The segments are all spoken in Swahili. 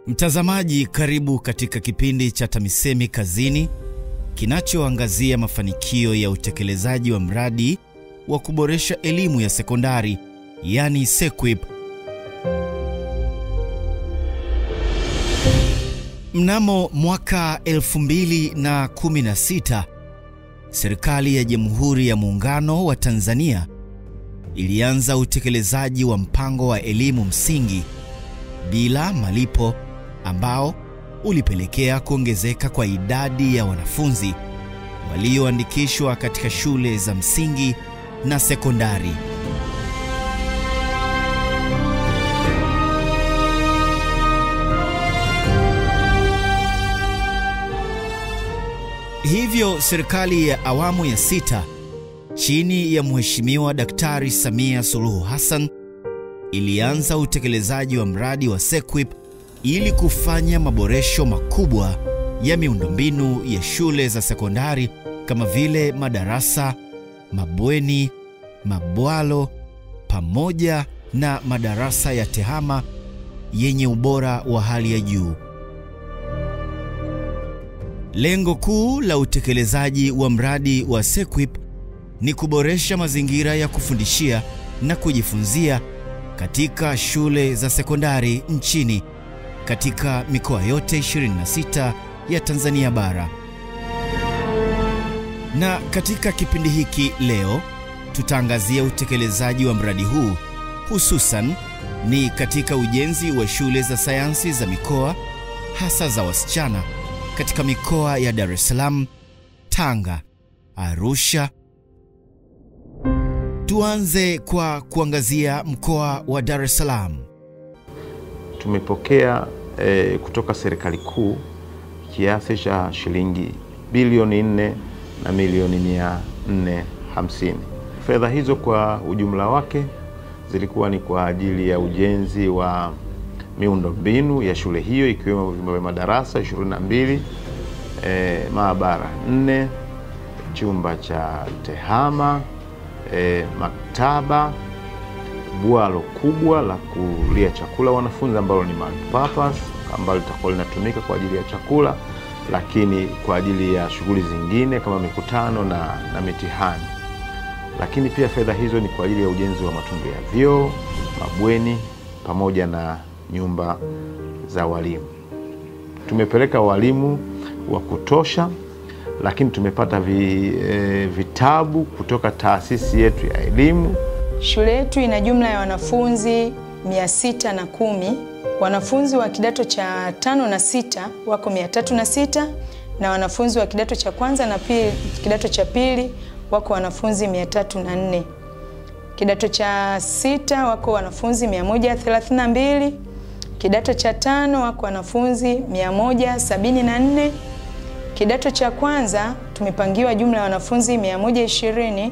Mtazamaji, karibu katika kipindi cha TAMISEMI Kazini kinachoangazia mafanikio ya utekelezaji wa mradi wa kuboresha elimu ya sekondari, yani SEQUIP. Mnamo mwaka 2016, serikali ya Jamhuri ya Muungano wa Tanzania ilianza utekelezaji wa mpango wa elimu msingi bila malipo ambao ulipelekea kuongezeka kwa idadi ya wanafunzi walioandikishwa katika shule za msingi na sekondari. Hivyo serikali ya awamu ya 6 chini ya Mheshimiwa Daktari Samia Suluhu Hassan ilianza utekelezaji wa mradi wa SEQUIP ili kufanya maboresho makubwa ya miundombinu ya shule za sekondari kama vile madarasa, mabweni, mabwalo pamoja na madarasa ya tehama yenye ubora wa hali ya juu. Lengo kuu la utekelezaji wa mradi wa SEQUIP ni kuboresha mazingira ya kufundishia na kujifunzia katika shule za sekondari nchini katika mikoa yote 26 ya Tanzania bara. Na katika kipindi hiki leo tutaangazia utekelezaji wa mradi huu, hususan ni katika ujenzi wa shule za sayansi za mikoa, hasa za wasichana katika mikoa ya Dar es Salaam, Tanga, Arusha. Tuanze kwa kuangazia mkoa wa Dar es Salaam. Tumepokea kutoka serikali kuu kiasi cha shilingi bilioni 4 na milioni 450. Fedha hizo kwa ujumla wake zilikuwa ni kwa ajili ya ujenzi wa miundombinu ya shule hiyo, ikiwemo vyumba vya madarasa 22, maabara 4, chumba cha tehama, maktaba, bwalo kubwa la kulia chakula wanafunzi ambalo ni multipurpose, ambalo litakuwa linatumika kwa ajili ya chakula, lakini kwa ajili ya shughuli zingine kama mikutano na mitihani. Lakini pia fedha hizo ni kwa ajili ya ujenzi wa matundu ya vyoo, mabweni pamoja na nyumba za walimu. Tumepeleka walimu wa kutosha, lakini tumepata vitabu kutoka taasisi yetu ya elimu. Shule yetu ina jumla ya wanafunzi 610. Wanafunzi wa kidato cha 5 na 6 wako 306, na wanafunzi wa kidato cha kwanza na kidato cha pili wako wanafunzi 304. Kidato cha 6 wako wanafunzi 132, kidato cha 5 wako wanafunzi 174. Kidato cha kwanza tumepangiwa jumla ya wanafunzi 120.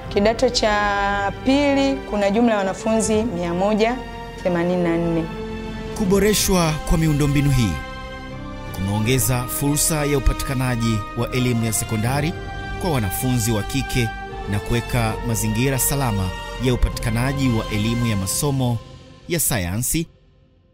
Kidato cha pili kuna jumla ya wanafunzi 184. Kuboreshwa kwa miundombinu hii kumeongeza fursa ya upatikanaji wa elimu ya sekondari kwa wanafunzi wa kike na kuweka mazingira salama ya upatikanaji wa elimu ya masomo ya sayansi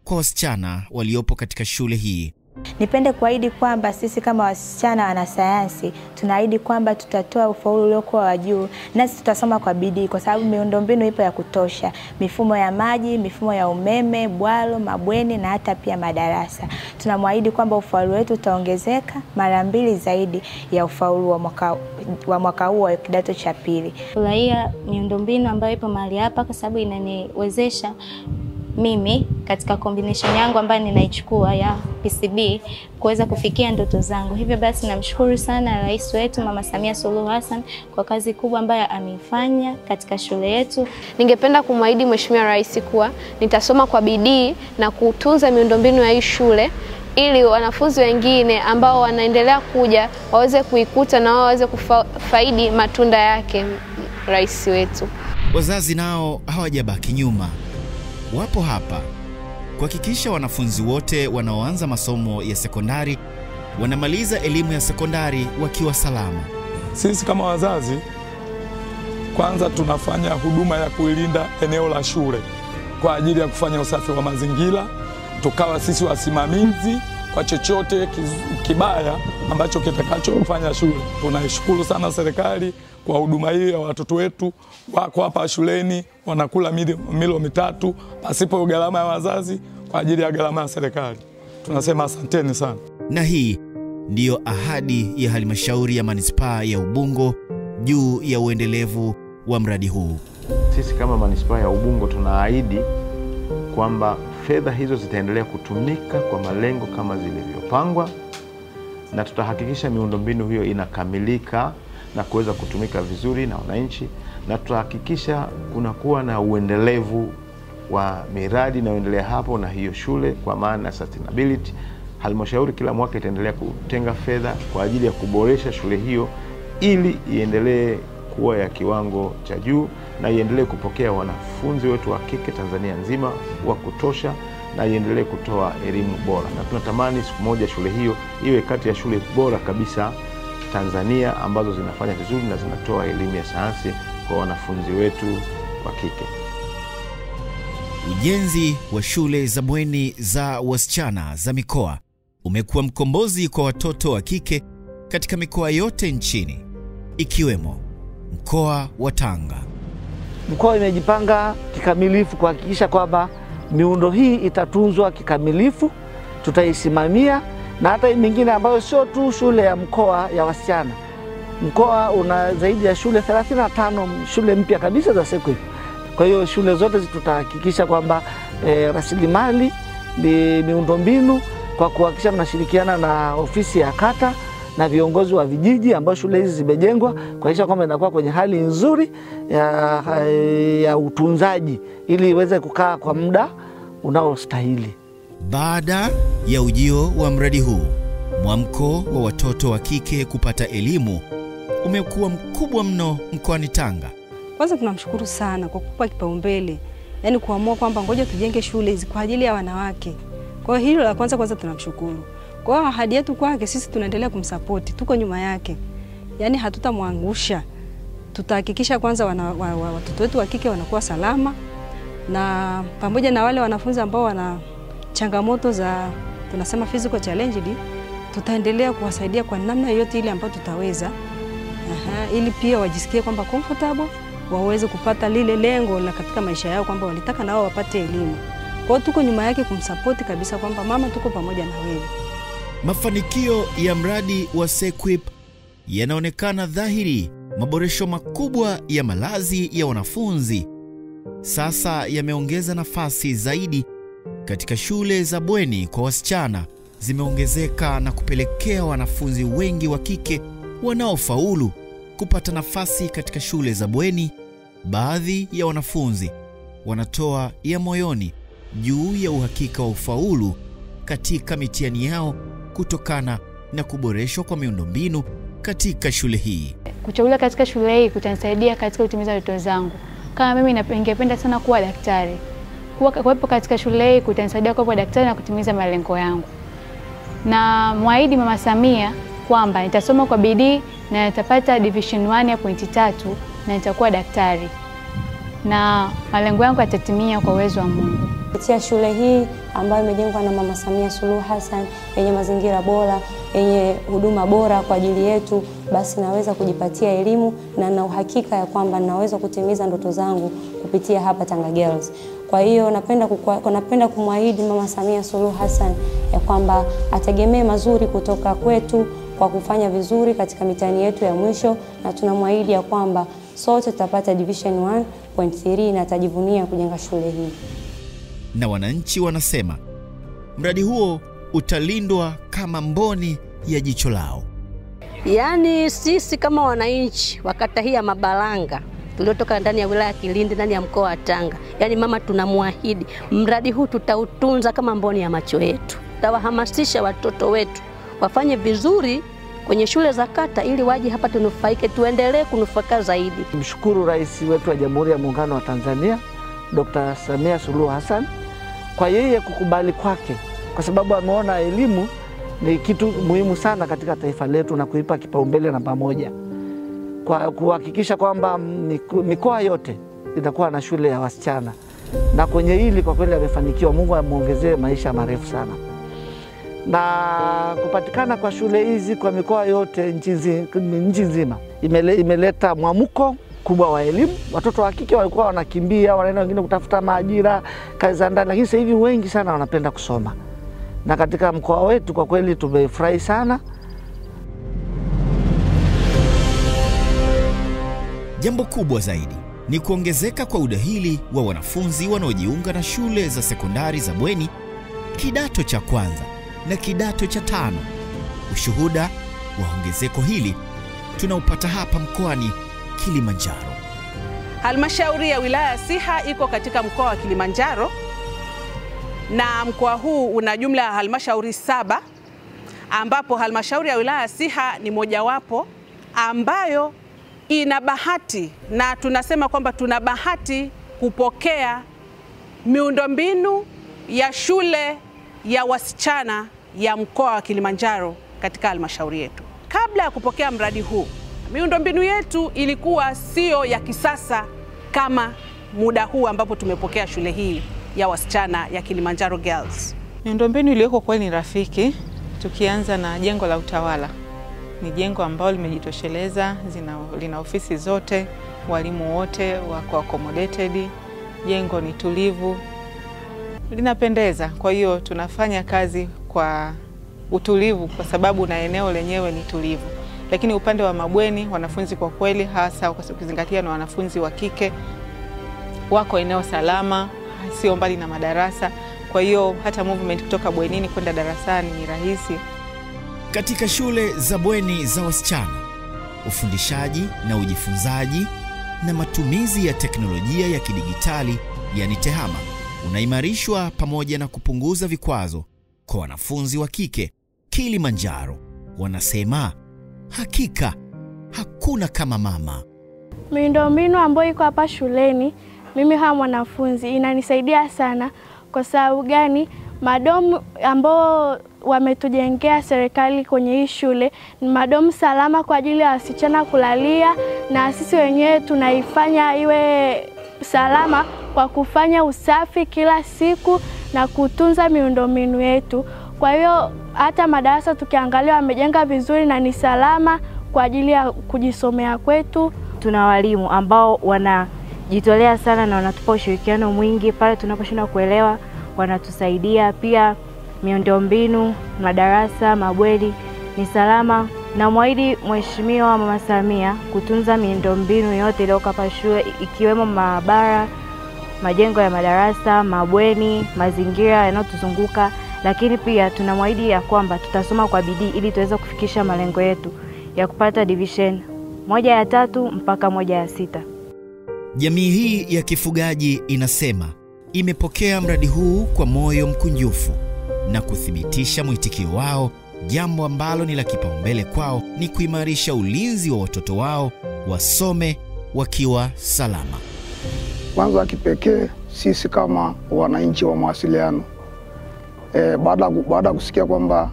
kwa wasichana waliopo katika shule hii. Nipende kuahidi kwamba sisi kama wasichana wanasayansi tunaahidi kwamba tutatoa ufaulu uliokuwa wa juu, nasi tutasoma kwa bidii kwa sababu miundombinu ipo ya kutosha, mifumo ya maji, mifumo ya umeme, bwalo, mabweni na hata pia madarasa. Tunamwahidi kwamba ufaulu wetu utaongezeka mara 2 zaidi ya ufaulu wa mwaka huu wa kidato cha pili. Furahia miundombinu ambayo ipo mahali hapa kwa sababu inaniwezesha mimi katika combination yangu ambayo ninaichukua ya PCB kuweza kufikia ndoto zangu. Hivyo basi namshukuru sana Rais wetu Mama Samia Suluhu Hassan kwa kazi kubwa ambayo ameifanya katika shule yetu. Ningependa kumwahidi Mheshimiwa Rais kuwa nitasoma kwa bidii na kutunza miundombinu ya hii shule ili wanafunzi wengine ambao wanaendelea kuja waweze kuikuta na waweze kufaidi matunda yake Rais wetu. Wazazi nao hawajabaki nyuma. Wapo hapa kuhakikisha wanafunzi wote wanaoanza masomo ya sekondari wanamaliza elimu ya sekondari wakiwa salama. Sisi kama wazazi kwanza tunafanya huduma ya kuilinda eneo la shule kwa ajili ya kufanya usafi wa mazingira tukawa sisi wasimamizi kwa chochote kibaya ambacho kitakachofanya shule. Tunaishukuru sana serikali kwa huduma hii ya watoto wetu wako hapa shuleni wanakula milo mitatu pasipo gharama ya wazazi kwa ajili ya gharama ya serikali. Tunasema asanteni sana. Na hii ndiyo ahadi ya halmashauri ya manispaa ya Ubungo juu ya uendelevu wa mradi huu. Sisi kama manispaa ya Ubungo tunaahidi kwamba fedha hizo zitaendelea kutumika kwa malengo kama zilivyopangwa, na tutahakikisha miundombinu hiyo inakamilika na kuweza kutumika vizuri na wananchi, na tutahakikisha kunakuwa na uendelevu wa miradi inayoendelea hapo na hiyo shule kwa maana sustainability. Halmashauri kila mwaka itaendelea kutenga fedha kwa ajili ya kuboresha shule hiyo ili iendelee kuwa ya kiwango cha juu na iendelee kupokea wanafunzi wetu wa kike Tanzania nzima wa kutosha na iendelee kutoa elimu bora. Na tunatamani siku moja shule hiyo iwe kati ya shule bora kabisa Tanzania ambazo zinafanya vizuri na zinatoa elimu ya sayansi kwa wanafunzi wetu wa kike. Ujenzi wa shule za bweni za wasichana za mikoa umekuwa mkombozi kwa watoto wa kike katika mikoa yote nchini ikiwemo mkoa wa Tanga. Mkoa imejipanga kikamilifu kuhakikisha kwamba miundo hii itatunzwa kikamilifu, tutaisimamia, na hata mingine ambayo sio tu shule ya mkoa ya wasichana. Mkoa una zaidi ya shule 35 shule mpya kabisa za SEQUIP. Kwa hiyo shule zote tutahakikisha kwamba rasilimali miundombinu kwa kuhakikisha tunashirikiana na ofisi ya kata na viongozi wa vijiji ambao shule hizi zimejengwa kuhakikisha kwamba inakuwa kwenye hali nzuri ya utunzaji ili iweze kukaa kwa muda unaostahili. Baada ya ujio wa mradi huu, mwamko wa watoto wa kike kupata elimu umekuwa mkubwa mno mkoani Tanga. Kwanza tunamshukuru sana kwa kupa kipaumbele, yani kuamua kwamba ngoja tujenge shule hizi kwa ajili ya wanawake. Kwa hiyo hilo la kwanza tunamshukuru. Kwa hiyo ahadi yetu kwake sisi tunaendelea kumsupport, tuko nyuma yake. Yani hatutamwangusha. Tutahakikisha kwanza watoto wetu wa kike wanakuwa salama, na pamoja na wale wanafunzi ambao wana changamoto za tunasema physical challenge, tutaendelea kuwasaidia kwa namna yote ile ambayo tutaweza. Ili pia wajisikie kwamba comfortable, waweze kupata lile lengo la katika maisha yao kwamba walitaka nao wapate elimu. Kwa hiyo tuko nyuma yake kumsupport kabisa kwamba mama tuko pamoja na wewe. Mafanikio ya mradi wa SEQUIP yanaonekana dhahiri. Maboresho makubwa ya malazi ya wanafunzi sasa yameongeza nafasi zaidi katika shule za bweni kwa wasichana, zimeongezeka na kupelekea wanafunzi wengi wa kike wanaofaulu kupata nafasi katika shule za bweni. Baadhi ya wanafunzi wanatoa ya moyoni juu ya uhakika wa ufaulu katika mitihani yao kutokana na kuboreshwa kwa miundombinu katika shule hii. Kuchaguliwa katika shule hii kutanisaidia katika kutimiza ndoto zangu. Kama mimi ningependa sana kuwa daktari. Kuwepo katika shule hii kutanisaidia kuwa daktari na kutimiza malengo yangu. Na mwahidi Mama Samia kwamba nitasoma kwa bidii na nitapata division 1 ya pointi 3 na nitakuwa daktari. Na malengo yangu yatatimia kwa uwezo wa Mungu. Kupitia shule hii ambayo imejengwa na Mama Samia Suluhu Hassan, yenye mazingira bora, yenye huduma bora kwa ajili yetu, basi naweza kujipatia elimu na na uhakika ya kwamba naweza kutimiza ndoto zangu kupitia hapa Tanga Girls. Kwa hiyo napenda kumwahidi Mama Samia Suluhu Hassan ya kwamba ategemee mazuri kutoka kwetu kwa kufanya vizuri katika mitihani yetu ya mwisho, na tunamwahidi ya kwamba sote tutapata division 1.3 na atajivunia kujenga shule hii. Na wananchi wanasema mradi huo utalindwa kama mboni ya jicho lao. Yaani sisi kama wananchi wa kata hii ya Mabalanga tuliotoka ndani ya wilaya Kilindi, ndani ya mkoa wa Tanga, yaani mama tunamwahidi mradi huu tutautunza kama mboni ya macho yetu. Tutawahamasisha watoto wetu wafanye vizuri kwenye shule za kata ili waje hapa tunufaike, tuendelee kunufaika zaidi. Mshukuru Rais wetu wa Jamhuri ya Muungano wa Tanzania Dr. Samia Suluhu Hassan kwa yeye kukubali kwake, kwa sababu ameona elimu ni kitu muhimu sana katika taifa letu na kuipa kipaumbele namba moja, kwa kuhakikisha kwamba mikoa yote itakuwa na shule ya wasichana na kwenye hili kwa kweli amefanikiwa. Mungu amuongezee maisha marefu sana. Na kupatikana kwa shule hizi kwa mikoa yote nchi nzima imeleta mwamko kubwa wa elimu. Watoto wa kike walikuwa wanakimbia, wanaenda wengine kutafuta maajira, kazi za ndani, lakini sasa hivi wengi sana wanapenda kusoma. Na katika mkoa wetu kwa kweli tumefurahi sana. Jambo kubwa zaidi ni kuongezeka kwa udahili wa wanafunzi wanaojiunga na shule za sekondari za bweni kidato cha kwanza na kidato cha 5. Ushuhuda wa ongezeko hili tunaupata hapa mkoani Kilimanjaro. Halmashauri ya wilaya ya Siha iko katika mkoa wa Kilimanjaro, na mkoa huu una jumla ya halmashauri 7, ambapo halmashauri ya wilaya ya Siha ni mojawapo ambayo ina bahati, na tunasema kwamba tuna bahati kupokea miundombinu ya shule ya wasichana ya mkoa wa Kilimanjaro katika halmashauri yetu. Kabla ya kupokea mradi huu, miundombinu yetu ilikuwa sio ya kisasa kama muda huu ambapo tumepokea shule hii ya wasichana ya Kilimanjaro Girls. Miundombinu iliyoko kweli ni rafiki. Tukianza na jengo la utawala, ni jengo ambalo limejitosheleza, lina ofisi zote, walimu wote wako accommodated, jengo ni tulivu, linapendeza. Kwa hiyo tunafanya kazi kwa utulivu kwa sababu na eneo lenyewe ni tulivu. Lakini upande wa mabweni, wanafunzi kwa kweli, hasa ukizingatia na wanafunzi wa kike, wako eneo salama, sio mbali na madarasa. Kwa hiyo hata movement kutoka bwenini kwenda darasani ni rahisi. Katika shule za bweni za wasichana, ufundishaji na ujifunzaji na matumizi ya teknolojia ya kidigitali, yani TEHAMA, unaimarishwa pamoja na kupunguza vikwazo kwa wanafunzi wa kike. Kilimanjaro wanasema hakika hakuna kama mama. Miundombinu ambayo iko hapa shuleni, mimi kama mwanafunzi inanisaidia sana. Kwa sababu gani? Madomu ambao wametujengea serikali kwenye hii shule ni madomu salama kwa ajili ya wasichana kulalia, na sisi wenyewe tunaifanya iwe salama kwa kufanya usafi kila siku na kutunza miundombinu yetu. Kwa hiyo hata madarasa tukiangalia wamejenga vizuri na ni salama kwa ajili ya kujisomea kwetu. Tuna walimu ambao wanajitolea sana na wanatupa ushirikiano mwingi pale tunaposhindwa kuelewa, wanatusaidia. Pia miundombinu, madarasa, mabweni ni salama, na mwahidi Mheshimiwa Mama Samia kutunza miundombinu yote iliyoko hapa shule, ikiwemo maabara, majengo ya madarasa, mabweni, mazingira yanayotuzunguka. Lakini pia tunamwahidi ya kwamba tutasoma kwa bidii ili tuweze kufikisha malengo yetu ya kupata division 1 ya 3 mpaka 1 ya 6. Jamii hii ya kifugaji inasema imepokea mradi huu kwa moyo mkunjufu na kuthibitisha mwitikio wao. Jambo ambalo ni la kipaumbele kwao ni kuimarisha ulinzi wa watoto wao wasome wakiwa salama. Kwanza kipekee sisi kama wananchi wa mawasiliano, baada kusikia kwamba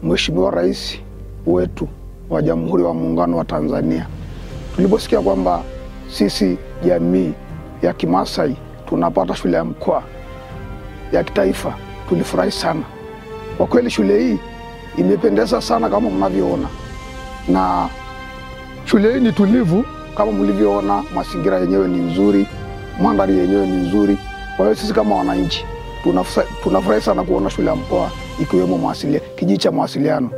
Mheshimiwa Rais wetu wa Jamhuri wa Muungano wa Tanzania, tuliposikia kwamba sisi jamii ya Kimasai tunapata shule ya mkoa ya kitaifa, tulifurahi sana. Kwa kweli shule hii imependeza sana kama mnavyoona, na shule hii ni tulivu kama mlivyoona, mazingira yenyewe ni nzuri, mandhari yenyewe ni nzuri. Kwa hiyo sisi kama wananchi tunafurahi sana kuona shule ya mkoa ikiwemo kijiji cha mawasiliano.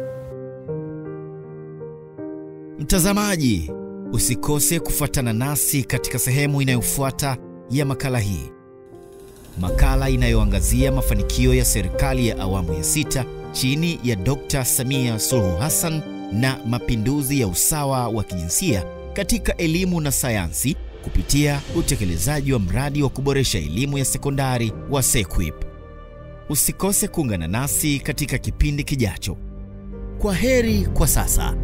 Mtazamaji, usikose kufuatana nasi katika sehemu inayofuata ya makala hii. Makala inayoangazia mafanikio ya serikali ya awamu ya 6 chini ya Dr. Samia Suluhu Hassan na mapinduzi ya usawa wa kijinsia katika elimu na sayansi kupitia utekelezaji wa mradi wa kuboresha elimu ya sekondari wa SEQUIP. Usikose kuungana nasi katika kipindi kijacho. Kwa heri kwa sasa.